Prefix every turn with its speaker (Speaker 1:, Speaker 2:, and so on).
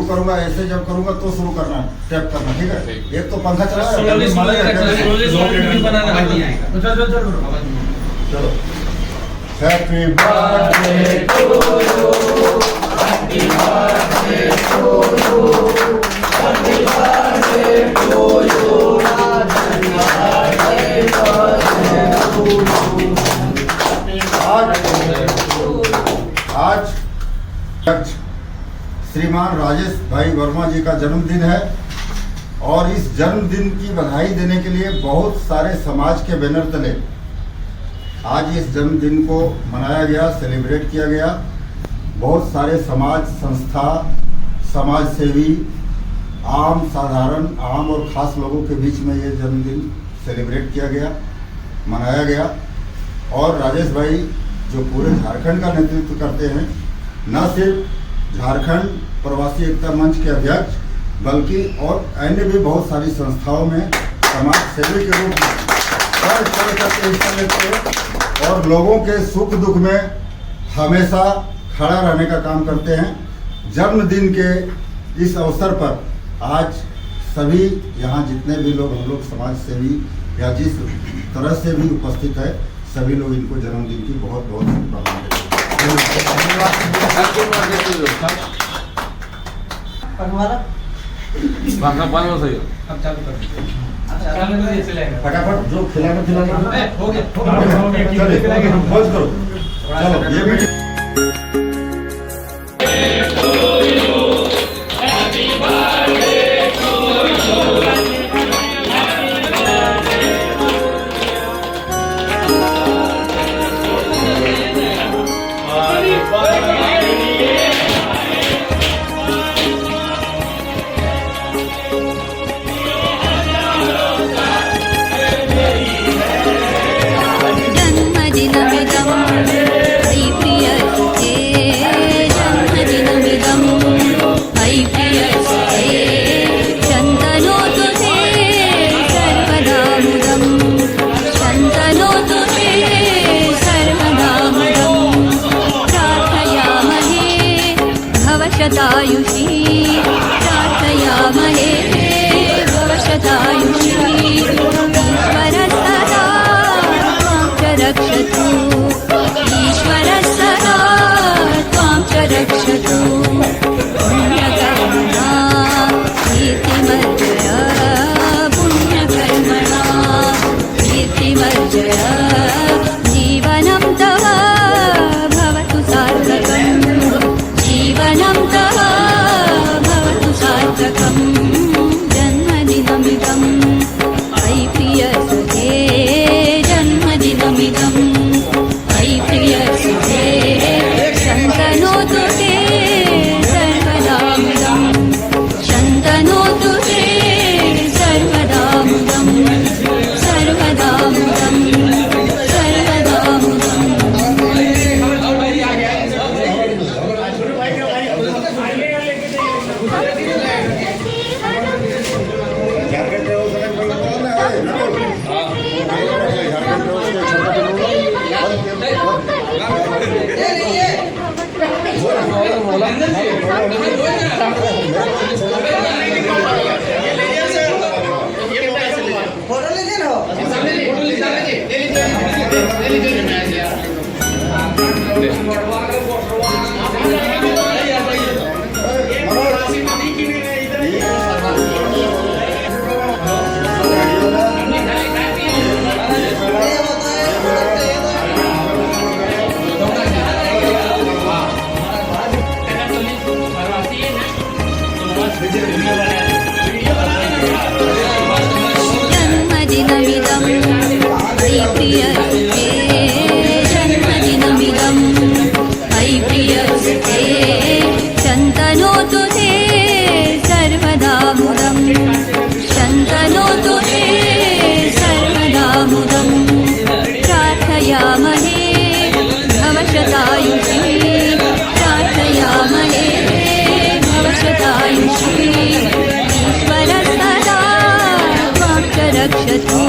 Speaker 1: करूंगा, ऐसे जब करूंगा तो शुरू करना, टैप करना, ठीक है। एक तो पंखा चला चलो। Happy birthday to you, happy birthday to you, happy birthday to you, happy birthday to you. आज श्रीमान राजेश भाई वर्मा जी का जन्मदिन है और इस जन्मदिन की बधाई देने के लिए बहुत सारे समाज के बैनर तले आज इस जन्मदिन को मनाया गया, सेलिब्रेट किया गया। बहुत सारे समाज संस्था, समाज सेवी, आम साधारण आम और खास लोगों के बीच में ये जन्मदिन सेलिब्रेट किया गया, मनाया गया। और राजेश भाई जो पूरे झारखंड का नेतृत्व करते हैं, न सिर्फ झारखंड प्रवासी एकता मंच के अध्यक्ष बल्कि और अन्य भी बहुत सारी संस्थाओं में समाज सेवी के रूप में हर तरह का हिस्सा लेते हैं और लोगों के सुख दुख में हमेशा खड़ा रहने का काम करते हैं। जन्मदिन के इस अवसर पर आज सभी यहाँ जितने भी लोग हम लोग समाज सेवी या जिस तरह से भी उपस्थित है, सभी लोग इनको जन्मदिन की बहुत बहुत शुभकामनाएं देते हैं। फटाफट जो खिलाना हो गया, चलो ये मीटिंग
Speaker 2: शतायुषी प्रार्थयामहे भवशतायुषी ईश्वरः सदा त्वां च रक्षतु, ईश्वरः सदा त्वां च रक्षतु। पुण्यकर्मणा कीर्तिमर्जय, पुण्यकर्मणा कीर्तिमर्जय, जीवनं तव भवतु सार्थकम्, जीवनं तव भवतु सार्थकम्। जन्मदिनमिदं अयि प्रियसुते, जन्मदिनमिदं अयि प्रियसुते, शन्तनोतु ते सर्वदा मुदं, शन्तनोतु ते सर्वदा मुदं, सर्वदा मुदं, सर्वदा मुदं। जन्मदिनमिदं अयि प्रियसुते, जन्मदिनमिदं अयि प्रियसुते, शन्तनोतु ते सर्वदा मुदं, शन्तनोतु ते सर्वदा मुदं। प्रार्थयामहे भवशतायुषी, प्रार्थयामहे भवशतायुषी, ईश्वरः सदा त्वां च रक्षतु,